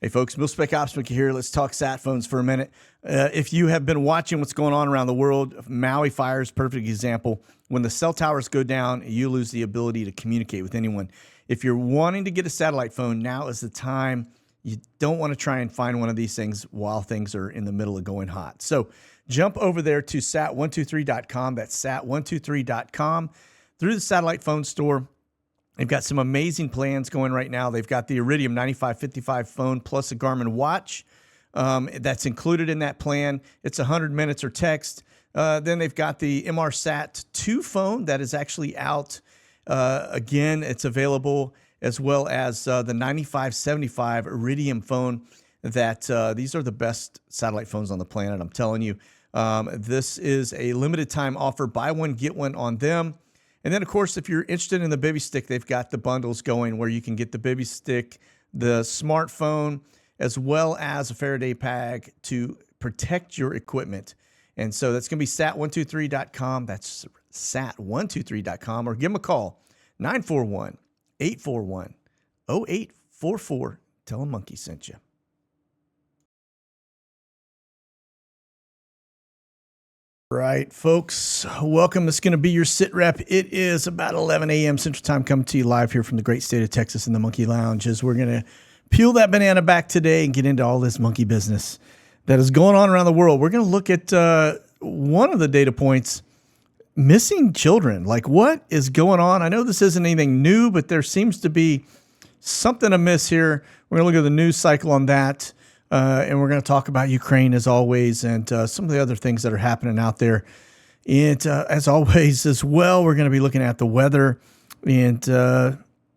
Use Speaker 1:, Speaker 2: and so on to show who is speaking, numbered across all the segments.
Speaker 1: Hey folks, Mil-Spec Ops Mickey here. Let's talk sat phones for a minute. If you have been watching what's going on around the world, Maui fire is a perfect example. When the cell towers go down, you lose the ability to communicate with anyone. If you're wanting to get a satellite phone, now is the time. You don't want to try and find one of these things while things are in the middle of going hot. So jump over there to sat123.com. That's sat123.com. Through the satellite phone store. They've got some amazing plans going right now. They've got the Iridium 9555 phone plus a Garmin watch. That's included in that plan. It's 100 minutes or text. Then they've got the MRSat 2 phone that is actually out. Again, it's available, as well as the 9575 Iridium phone. These are the best satellite phones on the planet, I'm telling you. This is a limited time offer. Buy one, get one on them. And then, of course, if you're interested in the Bivy Stick, they've got the bundles going where you can get the Bivy Stick, the smartphone, as well as a Faraday bag to protect your equipment. And so that's going to be sat123.com. That's sat123.com. Or give them a call, 941-841-0844. Tell them Monkey sent you. Right, folks, welcome. It's going to be your SITREP. It is about 11 a.m. Central Time, coming to you live here from the great state of Texas in the Monkey Lounge, as we're going to peel that banana back today and get into all this monkey business that is going on around the world. We're going to look at one of the data points, missing children. Like, what is going on? I know this isn't anything new, but there seems to be something amiss here. We're going to look at the news cycle on that. And we're going to talk about Ukraine, as always, and some of the other things that are happening out there. And as always, as well, we're going to be looking at the weather. And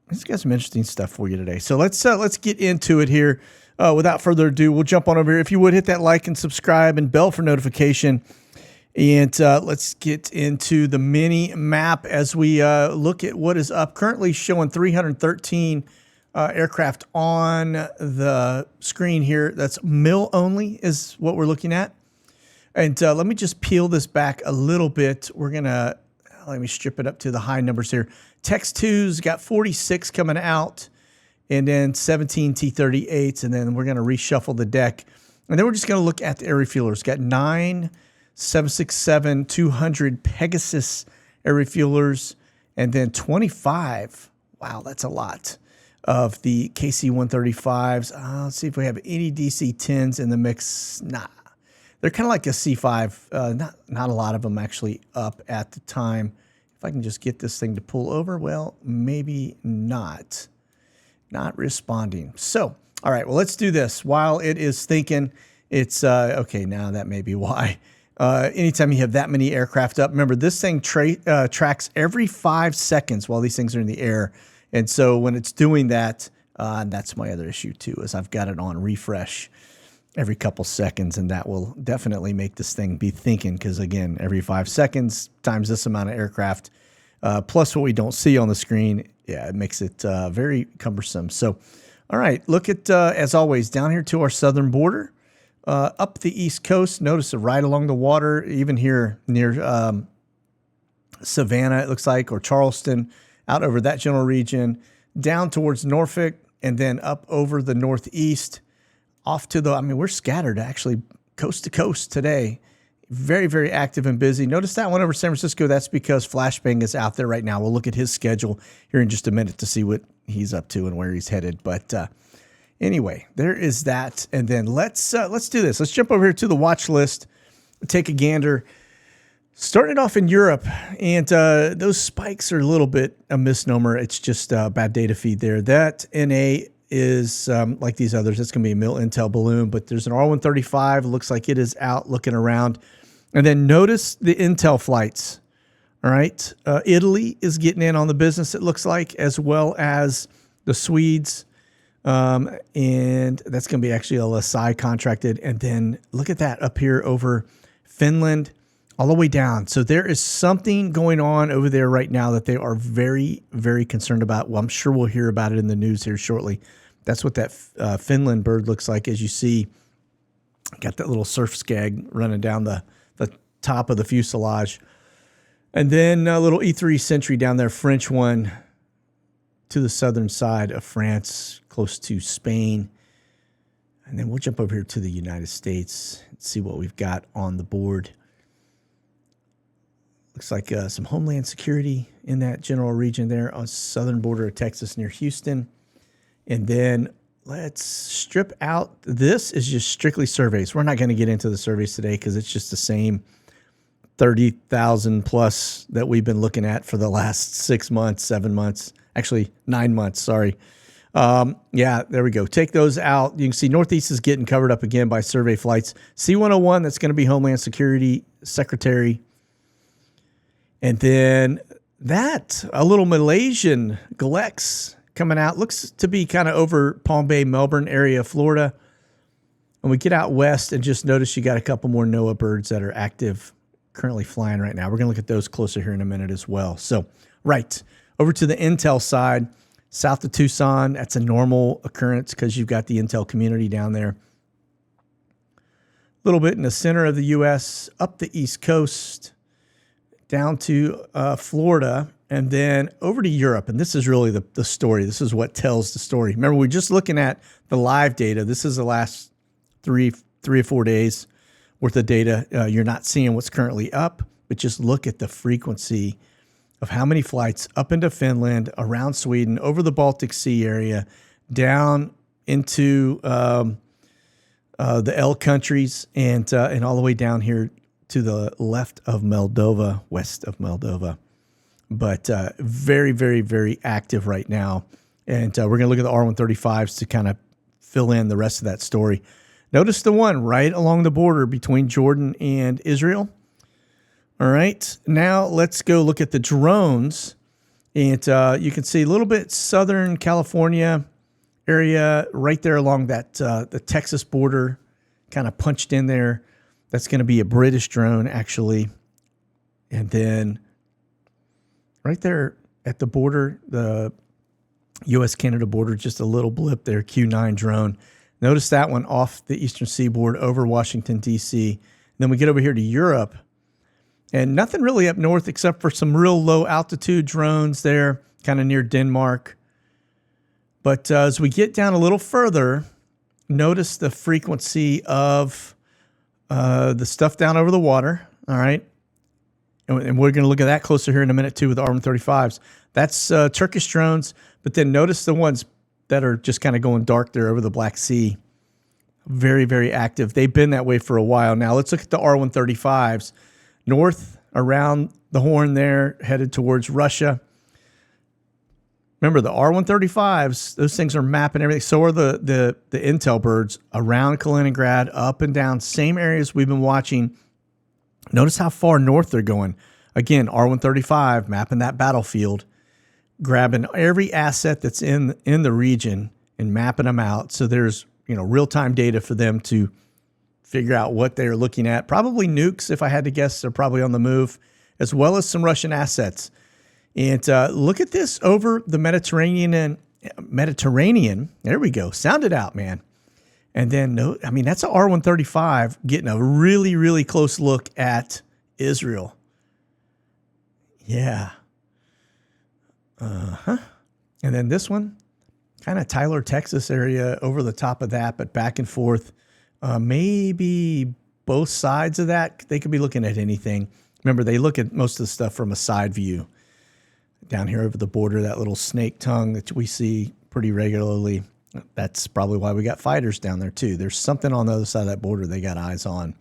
Speaker 1: it's got some interesting stuff for you today. So let's get into it here. Without further ado, we'll jump on over here. If you would, hit that like and subscribe and bell for notification. And let's get into the Minimap as we look at what is up. Currently showing 313 aircraft on the screen here. That's mil only is what we're looking at. And let me just peel this back a little bit. Let me strip it up to the high numbers here. Text 2's got 46 coming out, and then 17 T-38s, and then we're going to reshuffle the deck. And then we're just going to look at the air refuelers. Got 9 767-200 Pegasus air refuelers, and then 25. Wow, that's a lot. Of the KC-135s. Let's see if we have any DC-10s in the mix. Nah. They're kind of like a C5. Not a lot of them actually up at the time. If I can just get this thing to pull over, well, maybe not. Not responding. So, all right, well, let's do this. While it is thinking, it's, okay, now that may be why. Anytime you have that many aircraft up, remember, this thing tracks every 5 seconds while these things are in the air. And so when it's doing that, and that's my other issue too, is I've got it on refresh every couple seconds, and that will definitely make this thing be thinking, because again, every 5 seconds times this amount of aircraft, plus what we don't see on the screen, yeah, it makes it very cumbersome. So, all right, look at, as always, down here to our southern border, up the East Coast. Notice right along the water, even here near Savannah, it looks like, or Charleston, out over that general region, down towards Norfolk, and then up over the Northeast, off to we're scattered actually coast to coast today. Very, very active and busy. Notice that one over San Francisco. That's because Flashbang is out there right now. We'll look at his schedule here in just a minute to see what he's up to and where he's headed. But anyway, there is that. And then let's do this. Let's jump over here to the watch list, take a gander. Started off in Europe, and those spikes are a little bit a misnomer. It's just a bad data feed there. That NA is like these others. It's going to be a Mil Intel balloon, but there's an R135. It looks like it is out looking around. And then notice the Intel flights. All right. Italy is getting in on the business, it looks like, as well as the Swedes. And that's going to be actually a LSI contracted. And then look at that up here over Finland. All the way down. So there is something going on over there right now that they are very, very concerned about. Well, I'm sure we'll hear about it in the news here shortly. That's what that Finland bird looks like. As you see, got that little surf skag running down the top of the fuselage. And then a little E3 Sentry down there, French one, to the southern side of France, close to Spain. And then we'll jump over here to the United States and see what we've got on the board. Looks like some Homeland Security in that general region there on southern border of Texas near Houston. And then let's strip out. This is just strictly surveys. We're not going to get into the surveys today because it's just the same 30,000 plus that we've been looking at for the last 6 months, 7 months, actually 9 months. Sorry. Yeah, there we go. Take those out. You can see Northeast is getting covered up again by survey flights. C-101, that's going to be Homeland Security Secretary. And then a little Malaysian Galex coming out. Looks to be kind of over Palm Bay, Melbourne area, Florida. And we get out west and just notice you got a couple more NOAA birds that are active, currently flying right now. We're going to look at those closer here in a minute as well. So, right, over to the Intel side. South of Tucson, that's a normal occurrence because you've got the Intel community down there. A little bit in the center of the U.S., up the East Coast, down to Florida, and then over to Europe. And this is really the story. This is what tells the story. Remember, we're just looking at the live data. This is the last three or 4 days worth of data. You're not seeing what's currently up, but just look at the frequency of how many flights up into Finland, around Sweden, over the Baltic Sea area, down into the L countries, and all the way down here to the left of Moldova, west of Moldova. But very, very, very active right now. And we're going to look at the R-135s to kind of fill in the rest of that story. Notice the one right along the border between Jordan and Israel. All right, now let's go look at the drones. And you can see a little bit Southern California area right there along that the Texas border, kind of punched in there. That's going to be a British drone, actually. And then right there at the border, the U.S.-Canada border, just a little blip there, Q9 drone. Notice that one off the eastern seaboard over Washington, D.C. Then we get over here to Europe. And nothing really up north except for some real low altitude drones there, kind of near Denmark. But as we get down a little further, notice the frequency of the stuff down over the water. All right. And we're going to look at that closer here in a minute too with the R-135s. That's Turkish drones. But then notice the ones that are just kind of going dark there over the Black Sea. Very, very active. They've been that way for a while now. Let's look at the R-135s. North around the Horn there, headed towards Russia. Remember, the R-135s, those things are mapping everything. So are the Intel birds around Kaliningrad, up and down, same areas we've been watching. Notice how far north they're going. Again, R-135 mapping that battlefield, grabbing every asset that's in the region and mapping them out. So there's real-time data for them to figure out what they're looking at. Probably nukes, if I had to guess. They're probably on the move, as well as some Russian assets. And look at this over the Mediterranean. There we go. Sound it out, man. And then, that's an R-135 getting a really, really close look at Israel. Yeah. And then this one, kind of Tyler, Texas area over the top of that, but back and forth. Maybe both sides of that. They could be looking at anything. Remember, they look at most of the stuff from a side view. Down here over the border, that little snake tongue that we see pretty regularly. That's probably why we got fighters down there too. There's something on the other side of that border they got eyes on.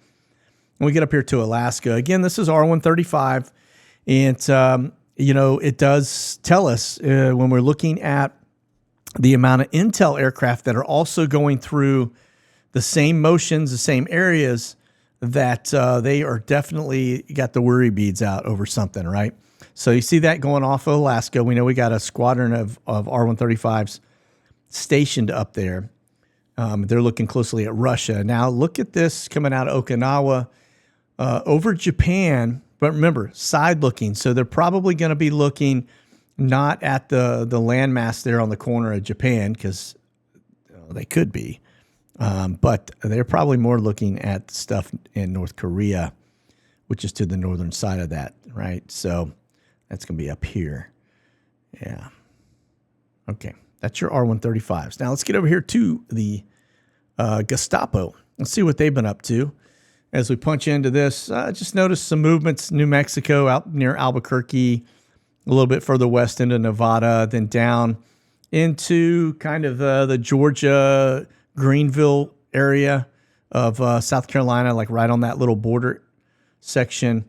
Speaker 1: When we get up here to Alaska, again, this is R-135. And, it does tell us when we're looking at the amount of Intel aircraft that are also going through the same motions, the same areas, that they are definitely got the worry beads out over something, right? So you see that going off of Alaska. We know we got a squadron of R-135s stationed up there. They're looking closely at Russia. Now look at this coming out of Okinawa over Japan. But remember, side looking. So they're probably going to be looking not at the landmass there on the corner of Japan, because they could be. But they're probably more looking at stuff in North Korea, which is to the northern side of that, right? So that's going to be up here. Yeah. Okay. That's your R-135s. Now let's get over here to the Gestapo. Let's see what they've been up to. As we punch into this, just notice some movements. New Mexico out near Albuquerque, a little bit further west into Nevada, then down into kind of the Georgia, Greenville area of South Carolina, like right on that little border section.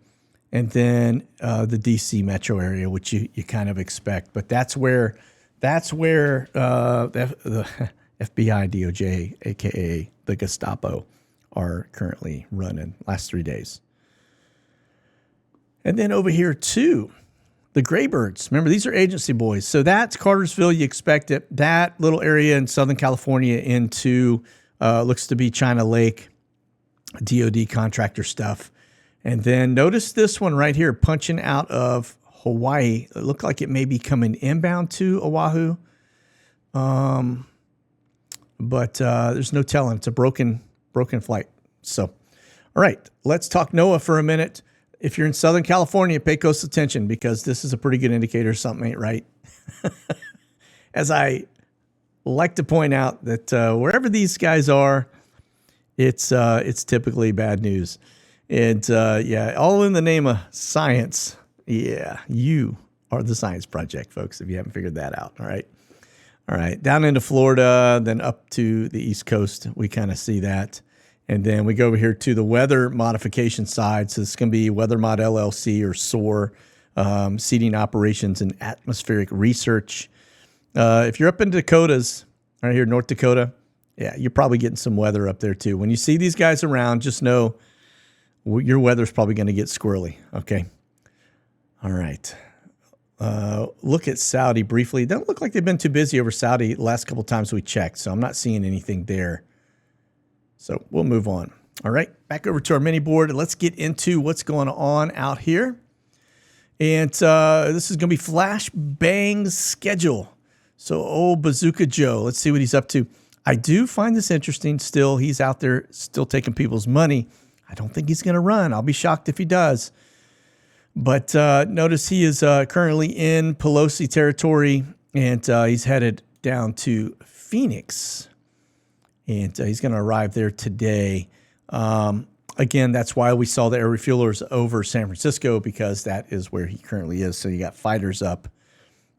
Speaker 1: And then the D.C. metro area, which you kind of expect. But that's where the FBI, DOJ, a.k.a. the Gestapo, are currently running last 3 days. And then over here, too, the Graybirds. Remember, these are agency boys. So that's Cartersville. You expect it. That little area in Southern California into looks to be China Lake, DOD contractor stuff. And then notice this one right here, punching out of Hawaii. It looked like it may be coming inbound to Oahu. But there's no telling. It's a broken flight. So, all right, let's talk NOAA for a minute. If you're in Southern California, pay close attention because this is a pretty good indicator something ain't right. As I like to point out that wherever these guys are, it's typically bad news. And yeah, all in the name of science. Yeah, you are the science project, folks, if you haven't figured that out. All right. All right. Down into Florida, then up to the East Coast, we kind of see that. And then we go over here to the weather modification side. So this is going to be WeatherMod LLC or SOAR, Seeding Operations and Atmospheric Research. If you're up in Dakotas, right here, North Dakota, yeah, you're probably getting some weather up there too. When you see these guys around, just know your weather's probably going to get squirrely, okay? All right. Look at Saudi briefly. It doesn't look like they've been too busy over Saudi the last couple times we checked, so I'm not seeing anything there. So we'll move on. All right, back over to our mini board, and let's get into what's going on out here. And this is going to be Flash Bang's schedule. So old Bazooka Joe, let's see what he's up to. I do find this interesting still. He's out there still taking people's money. I don't think he's going to run. I'll be shocked if he does. But notice he is currently in Pelosi territory, and he's headed down to Phoenix. And he's going to arrive there today. Again, that's why we saw the air refuelers over San Francisco, because that is where he currently is. So you got fighters up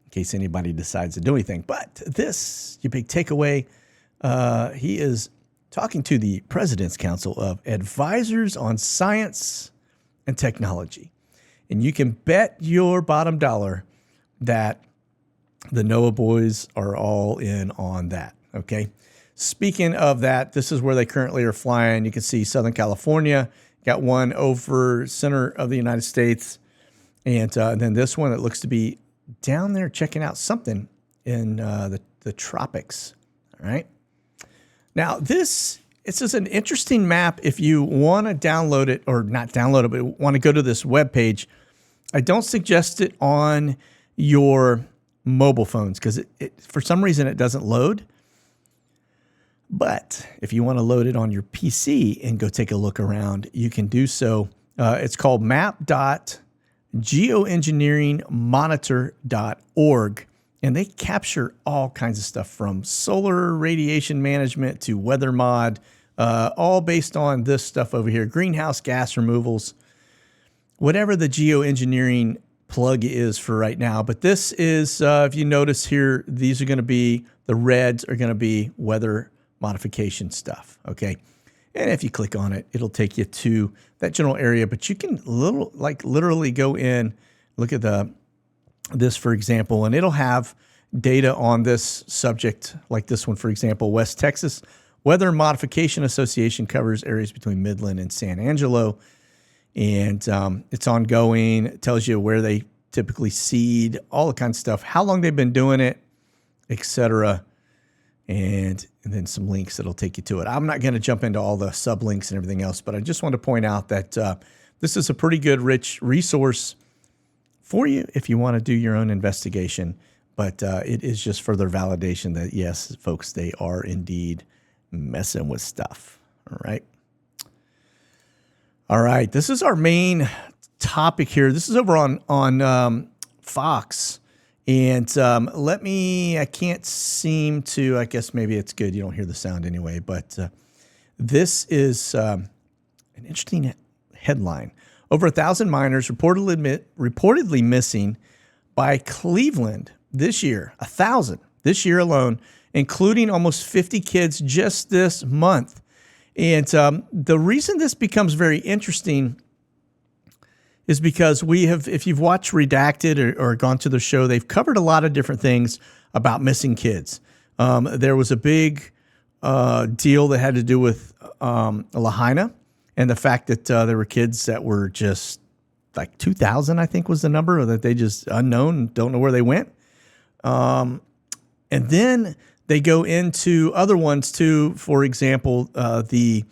Speaker 1: in case anybody decides to do anything. But this, your big takeaway, he is talking to the President's Council of Advisors on Science and Technology. And you can bet your bottom dollar that the NOAA boys are all in on that, okay? Speaking of that, this is where they currently are flying. You can see Southern California, got one over center of the United States, and then this one that looks to be down there checking out something in the tropics, all right? Now, this is an interesting map if you want to download it, or not download it, but want to go to this webpage. I don't suggest it on your mobile phones because it for some reason it doesn't load. But if you want to load it on your PC and go take a look around, you can do so. It's called map.geoengineeringmonitor.org. And they capture all kinds of stuff from solar radiation management to weather mod, all based on this stuff over here, greenhouse gas removals, whatever the geoengineering plug is for right now. But this is, if you notice here, these are going to be, the reds are going to be weather modification stuff, okay? And if you click on it, it'll take you to that general area, but you can literally go in, look at this, for example, and it'll have data on this subject, like this one, for example, West Texas Weather Modification Association covers areas between Midland and San Angelo, and it's ongoing. It tells you where they typically seed, all the kind of stuff, how long they've been doing it, etc., and then some links that'll take you to it. I'm not going to jump into all the sublinks and everything else, but I just want to point out that this is a pretty good, rich resource for you if you want to do your own investigation. But it is just further validation that, yes, folks, they are indeed messing with stuff. All right. All right. This is our main topic here. This is over on Fox. And I can't seem to, I guess maybe it's good. You don't hear the sound anyway, but this is an interesting headline. Over 1,000 miners reportedly missing by Cleveland this year. 1,000 this year alone, including almost 50 kids just this month. And the reason this becomes very interesting is because if you've watched Redacted or gone to the show, they've covered a lot of different things about missing kids. There was a big deal that had to do with Lahaina and the fact that there were kids that were just like 2,000, I think was the number, or that they just unknown, don't know where they went. And then they go into other ones too. For example, the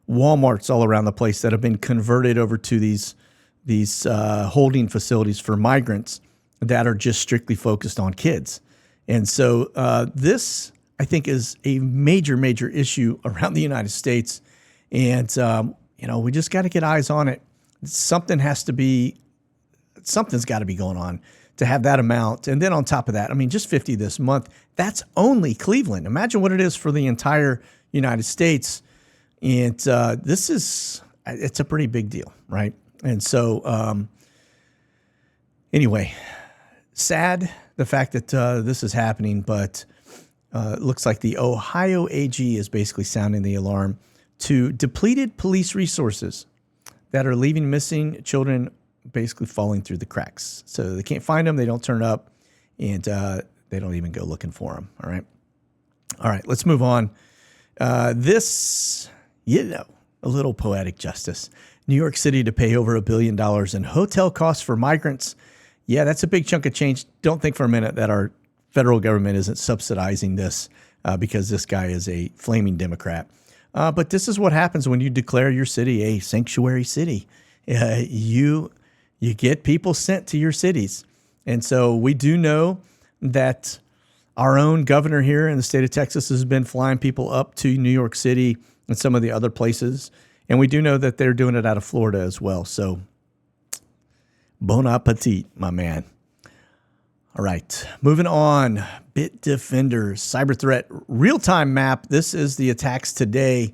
Speaker 1: Walmarts all around the place that have been converted over to these holding facilities for migrants that are just strictly focused on kids. And so this, I think, is a major, major issue around the United States. And, we just got to get eyes on it. Something's got to be going on to have that amount. And then on top of that, I mean, just 50 this month, that's only Cleveland. Imagine what it is for the entire United States. And it's a pretty big deal, right? And so, anyway, sad the fact that this is happening, but it looks like the Ohio AG is basically sounding the alarm to depleted police resources that are leaving missing children basically falling through the cracks. So they can't find them, they don't turn up, and they don't even go looking for them. All right, let's move on. A little poetic justice. New York City to pay over $1 billion in hotel costs for migrants. Yeah, that's a big chunk of change. Don't think for a minute that our federal government isn't subsidizing this because this guy is a flaming Democrat. But this is what happens when you declare your city a sanctuary city. You get people sent to your cities. And so we do know that our own governor here in the state of Texas has been flying people up to New York City and some of the other places. And we do know that they're doing it out of Florida as well. So, bon appetit, my man. All right, moving on. BitDefender, cyber threat, real-time map. This is the attacks today.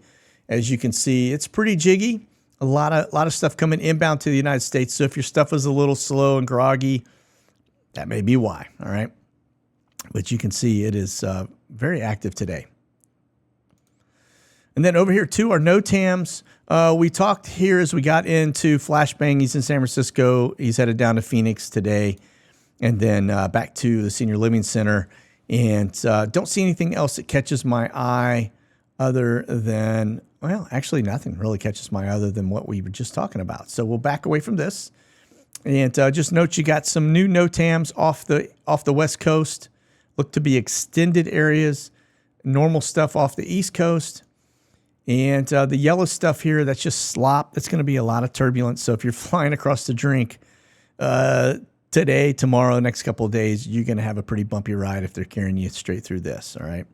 Speaker 1: As you can see, it's pretty jiggy. A lot of stuff coming inbound to the United States. So if your stuff is a little slow and groggy, that may be why, all right? But you can see it is very active today. And then over here, too, are NOTAMs. We talked here as we got into Flashbang. He's in San Francisco. He's headed down to Phoenix today. And then back to the Senior Living Center. And don't see anything else that catches my eye other than, well, actually nothing really catches my eye other than what we were just talking about. So we'll back away from this. And just note you got some new NOTAMs off the West Coast. Look to be extended areas. Normal stuff off the East Coast. And the yellow stuff here, that's just slop. That's going to be a lot of turbulence. So if you're flying across the drink today, tomorrow, next couple of days, you're going to have a pretty bumpy ride if they're carrying you straight through this. All right.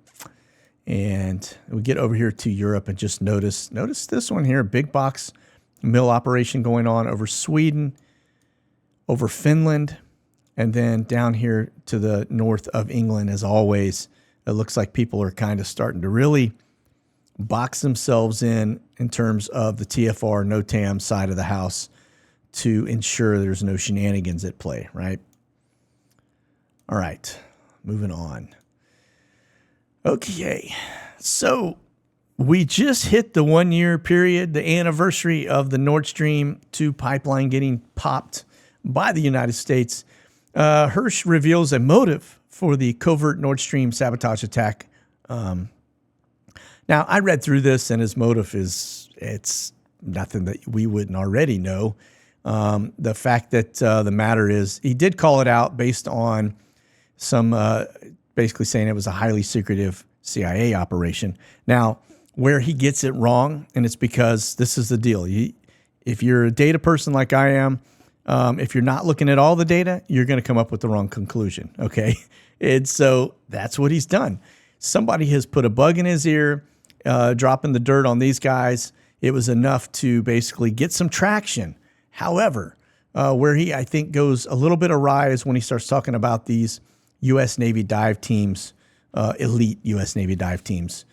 Speaker 1: And we get over here to Europe and just notice this one here, big box mill operation going on over Sweden, over Finland, and then down here to the north of England. As always, it looks like people are kind of starting to really box themselves in terms of the TFR NOTAM side of the house to ensure there's no shenanigans at play, right? All right, moving on. Okay, so we just hit the 1 year period, the anniversary of the Nord Stream 2 pipeline getting popped by the United States. Hirsch reveals a motive for the covert Nord Stream sabotage attack. Now, I read through this, and his motive it's nothing that we wouldn't already know. The fact that the matter is, he did call it out based on some basically saying it was a highly secretive CIA operation. Now, where he gets it wrong, and it's because this is the deal. If you're a data person like I am, if you're not looking at all the data, you're going to come up with the wrong conclusion, okay? And so that's what he's done. Somebody has put a bug in his ear, dropping the dirt on these guys. It was enough to basically get some traction. However, Where he, I think, goes a little bit awry is when he starts talking about these U.S. Navy dive teams, elite U.S. Navy dive teams,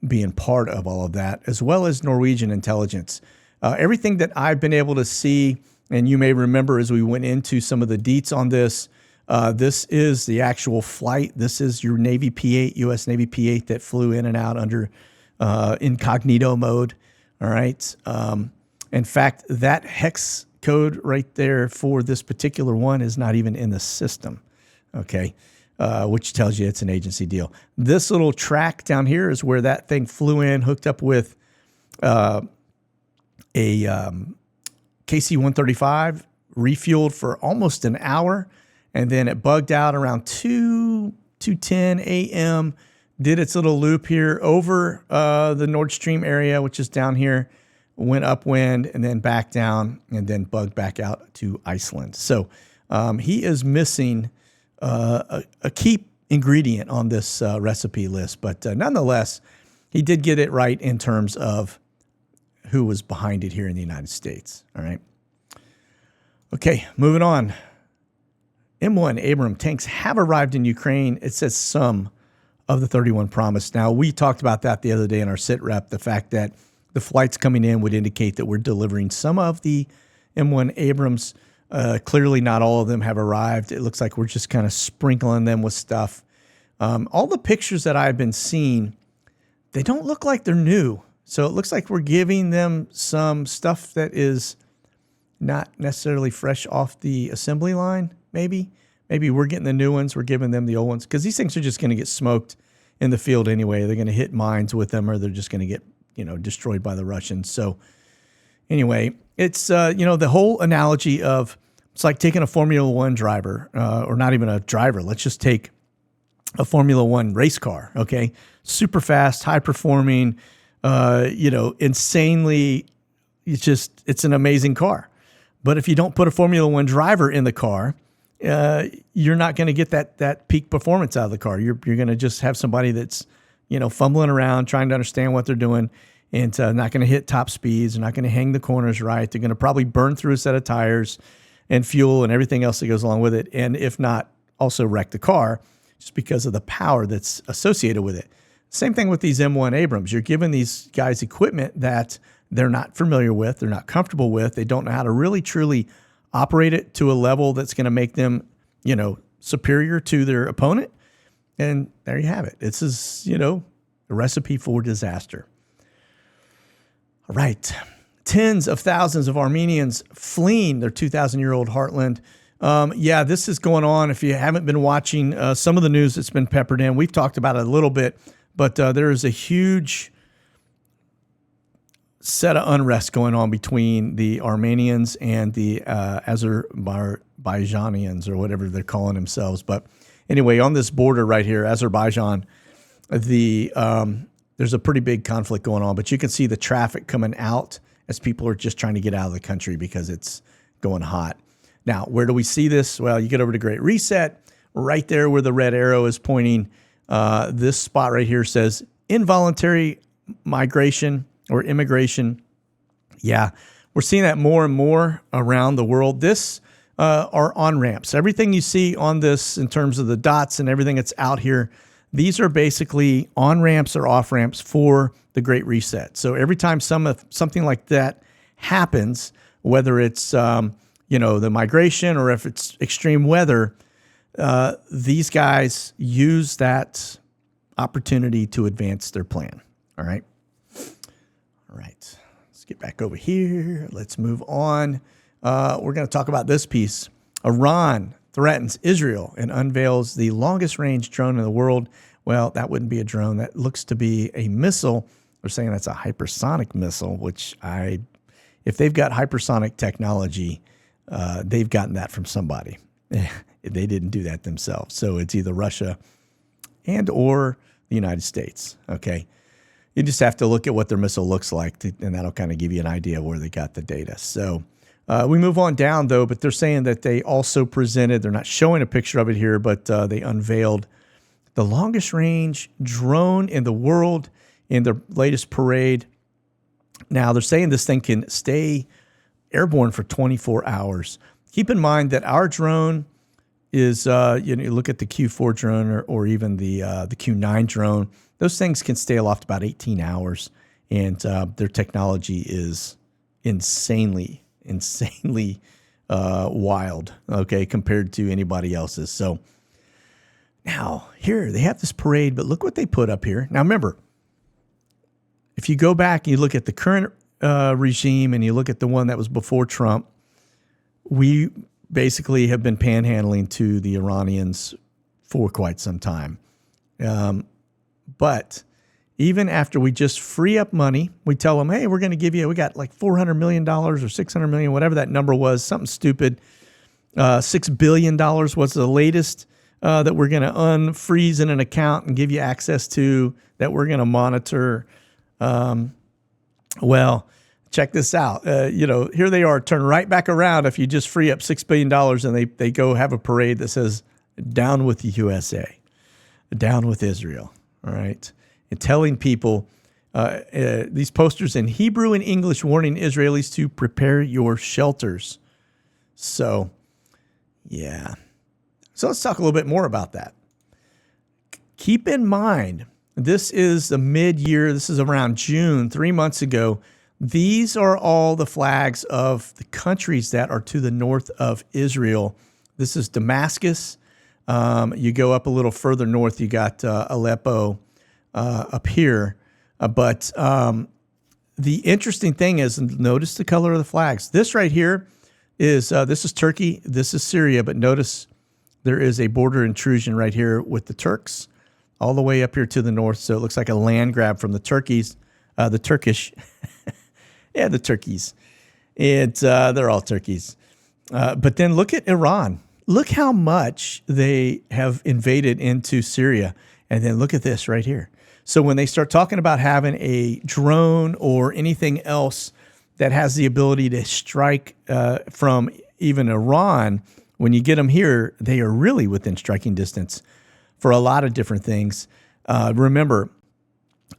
Speaker 1: being part of all of that, as well as Norwegian intelligence. Everything that I've been able to see, and you may remember as we went into some of the deets on this, this is the actual flight. This is your Navy P-8, U.S. Navy P-8 that flew in and out under incognito mode. All right. In fact, that hex code right there for this particular one is not even in the system. Okay. Which tells you it's an agency deal. This little track down here is where that thing flew in, hooked up with a KC-135, refueled for almost an hour, and then it bugged out around 2:10 a.m., did its little loop here over the Nord Stream area, which is down here, went upwind, and then back down, and then bugged back out to Iceland. So he is missing a key ingredient on this recipe list, but nonetheless, he did get it right in terms of who was behind it here in the United States. All right. Okay, moving on. M1 Abrams tanks have arrived in Ukraine. It says some of the 31 promised. Now, we talked about that the other day in our SITREP, the fact that the flights coming in would indicate that we're delivering some of the M1 Abrams. Clearly, not all of them have arrived. It looks like we're just kind of sprinkling them with stuff. All the pictures that I've been seeing, they don't look like they're new. So it looks like we're giving them some stuff that is not necessarily fresh off the assembly line, maybe. Maybe we're getting the new ones, we're giving them the old ones, because these things are just going to get smoked in the field anyway. They're going to hit mines with them, or they're just going to get, destroyed by the Russians. So anyway, it's, the whole analogy of, it's like taking a Formula One driver, or not even a driver. Let's just take a Formula One race car, okay? Super fast, high performing, insanely, it's an amazing car. But if you don't put a Formula One driver in the car, you're not going to get that peak performance out of the car. You're going to just have somebody that's, fumbling around, trying to understand what they're doing, and not going to hit top speeds. They're not going to hang the corners right. They're going to probably burn through a set of tires and fuel and everything else that goes along with it. And if not, also wreck the car just because of the power that's associated with it. Same thing with these M1 Abrams. You're giving these guys equipment that they're not familiar with, they're not comfortable with, they don't know how to really truly operate it to a level that's going to make them, superior to their opponent. And there you have it. This is, a recipe for disaster. All right. Tens of thousands of Armenians fleeing their 2,000-year-old heartland. This is going on. If you haven't been watching some of the news that's been peppered in, we've talked about it a little bit, but there is a huge set of unrest going on between the Armenians and the Azerbaijanians, or whatever they're calling themselves. But anyway, on this border right here, Azerbaijan, there's a pretty big conflict going on, but you can see the traffic coming out as people are just trying to get out of the country because it's going hot. Now, where do we see this? Well, you get over to Great Reset, right there where the red arrow is pointing. This spot right here says involuntary migration or immigration. Yeah, we're seeing that more and more around the world. This are on-ramps. Everything you see on this in terms of the dots and everything that's out here, these are basically on-ramps or off-ramps for the Great Reset. So every time something like that happens, whether it's the migration or if it's extreme weather, these guys use that opportunity to advance their plan. All right. All right. Let's get back over here. Let's move on. We're going to talk about this piece. Iran threatens Israel and unveils the longest range drone in the world. Well, that wouldn't be a drone. That looks to be a missile. They're saying that's a hypersonic missile, which if they've got hypersonic technology, they've gotten that from somebody. They didn't do that themselves. So it's either Russia and or the United States. Okay. You just have to look at what their missile looks like, and that'll kind of give you an idea of where they got the data. So we move on down, though, but they're saying that they also presented, they're not showing a picture of it here, but they unveiled the longest range drone in the world in their latest parade. Now, they're saying this thing can stay airborne for 24 hours. Keep in mind that our drone is, you look at the Q4 drone or even the Q9 drone, those things can stay aloft about 18 hours, and their technology is insanely wild, okay, compared to anybody else's. So now here they have this parade, but look what they put up here. Now remember, if you go back and you look at the current regime and you look at the one that was before Trump, we basically have been panhandling to the Iranians for quite some time. But even after we just free up money, we tell them, hey, we're going to give you, we got like $400 million or $600 million, whatever that number was, something stupid. $6 billion was the latest that we're going to unfreeze in an account and give you access to, that we're going to monitor. Well, check this out. Here they are, turn right back around if you just free up $6 billion and they go have a parade that says, down with the USA, down with Israel. All right. And telling people these posters in Hebrew and English warning Israelis to prepare your shelters. So, yeah. So let's talk a little bit more about that. Keep in mind, this is the mid-year. This is around June, 3 months ago. These are all the flags of the countries that are to the north of Israel. This is Damascus. You go up a little further north, you got Aleppo up here. But the interesting thing is, notice the color of the flags. This right here is, this is Turkey, this is Syria, but notice there is a border intrusion right here with the Turks all the way up here to the north. So it looks like a land grab from the Turkish. Yeah, the Turkeys. They're all turkeys. But then look at Iran. Look how much they have invaded into Syria. And then look at this right here. So when they start talking about having a drone or anything else that has the ability to strike from even Iran, when you get them here, they are really within striking distance for a lot of different things. Remember,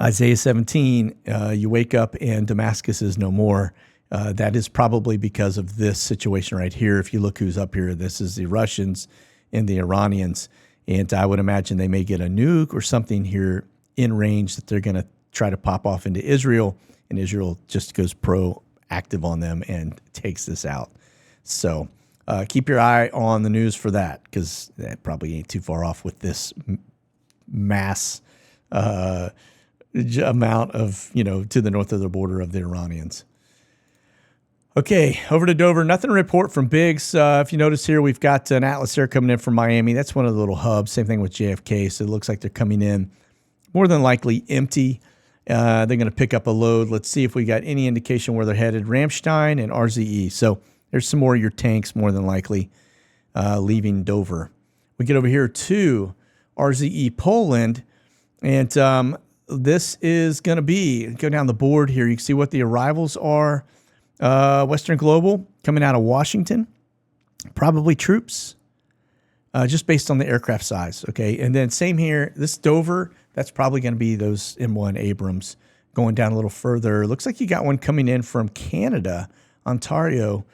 Speaker 1: Isaiah 17, you wake up and Damascus is no more. That is probably because of this situation right here. If you look who's up here, this is the Russians and the Iranians. And I would imagine they may get a nuke or something here in range that they're going to try to pop off into Israel. And Israel just goes proactive on them and takes this out. So keep your eye on the news for that, because that probably ain't too far off with this mass amount of, to the north of the border of the Iranians. Okay, over to Dover. Nothing to report from Biggs. If you notice here, we've got an Atlas Air coming in from Miami. That's one of the little hubs. Same thing with JFK. So it looks like they're coming in more than likely empty. They're going to pick up a load. Let's see if we got any indication where they're headed. Ramstein and RZE. So there's some more of your tanks, more than likely, leaving Dover. We get over here to RZE Poland. And this is going to be, go down the board here. You can see what the arrivals are. Western Global coming out of Washington, probably troops, just based on the aircraft size. Okay. And then same here, this Dover, that's probably going to be those M1 Abrams. Going down a little further, looks like you got one coming in from Canada, Ontario,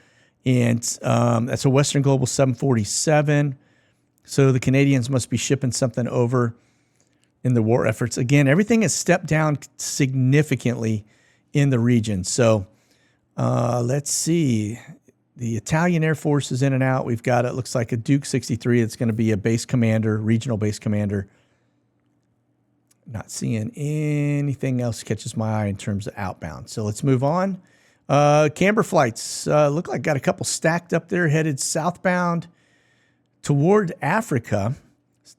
Speaker 1: and that's a Western Global 747. So the Canadians must be shipping something over in the war efforts. Again, everything has stepped down significantly in the region. So let's see. The Italian Air Force is in and out. We've got, it looks like a Duke 63. It's going to be a base commander, regional base commander. Not seeing anything else catches my eye in terms of outbound. So let's move on. Camber flights look like got a couple stacked up there, headed southbound toward Africa.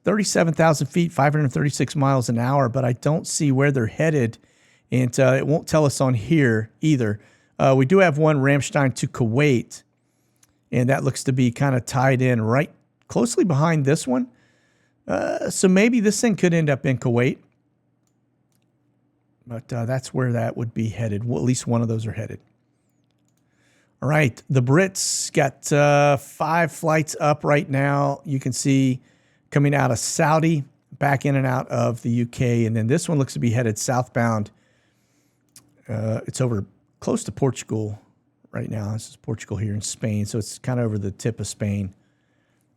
Speaker 1: 37,000 feet, 536 miles an hour, but I don't see where they're headed. And it won't tell us on here either. We do have one Ramstein to Kuwait, and that looks to be kind of tied in right closely behind this one. So maybe this thing could end up in Kuwait. But that's where that would be headed. Well, at least one of those are headed. All right. The Brits got 5 flights up right now. You can see coming out of Saudi, back in and out of the UK. And then this one looks to be headed southbound. It's over close to Portugal right now. This is Portugal here in Spain. So it's kind of over the tip of Spain.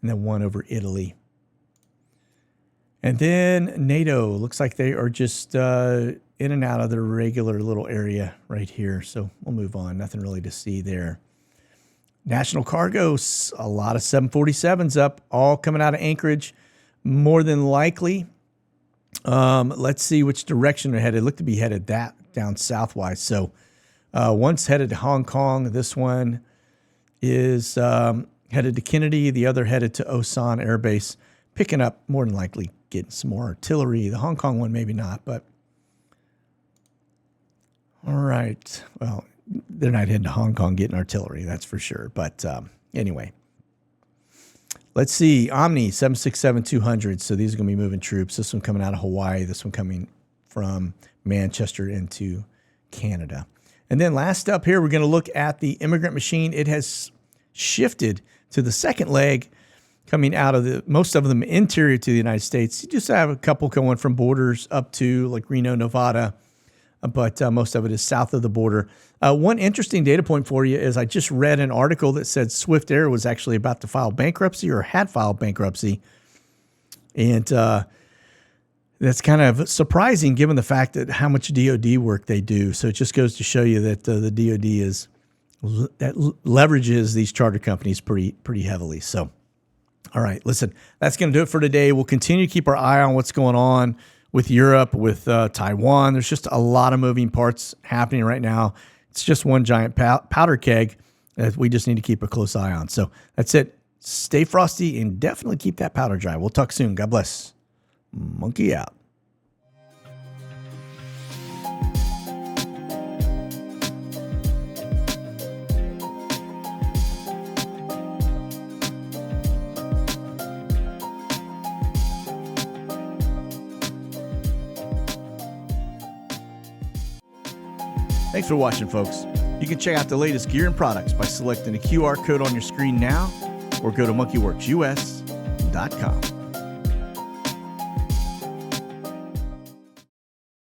Speaker 1: And then one over Italy. And then NATO. Looks like they are just in and out of their regular little area right here. So we'll move on. Nothing really to see there. National cargoes, a lot of 747s up, all coming out of Anchorage, more than likely. Let's see which direction they're headed. Look to be headed down southwise. So one's headed to Hong Kong. This one is headed to Kennedy. The other headed to Osan Air Base, picking up more than likely getting some more artillery. The Hong Kong one, maybe not, but all right. Well, they're not heading to Hong Kong getting artillery, that's for sure. But anyway, let's see. Omni 767-200. So these are going to be moving troops. This one coming out of Hawaii. This one coming from Manchester into Canada. And then last up here, we're going to look at the immigrant machine. It has shifted to the second leg, coming out of most of them interior to the United States. You just have a couple going from borders up to like Reno, Nevada, but most of it is south of the border. One interesting data point for you is I just read an article that said Swift Air was actually about to file bankruptcy or had filed bankruptcy. And that's kind of surprising given the fact that how much DoD work they do. So it just goes to show you that the DoD leverages these charter companies pretty heavily. So, all right, listen, that's going to do it for today. We'll continue to keep our eye on what's going on with Europe, with Taiwan. There's just a lot of moving parts happening right now. It's just one giant powder keg that we just need to keep a close eye on. So that's it. Stay frosty and definitely keep that powder dry. We'll talk soon. God bless. Monkey out. Thanks for watching, folks. You can check out the latest gear and products by selecting the QR code on your screen now or go to monkeyworksus.com.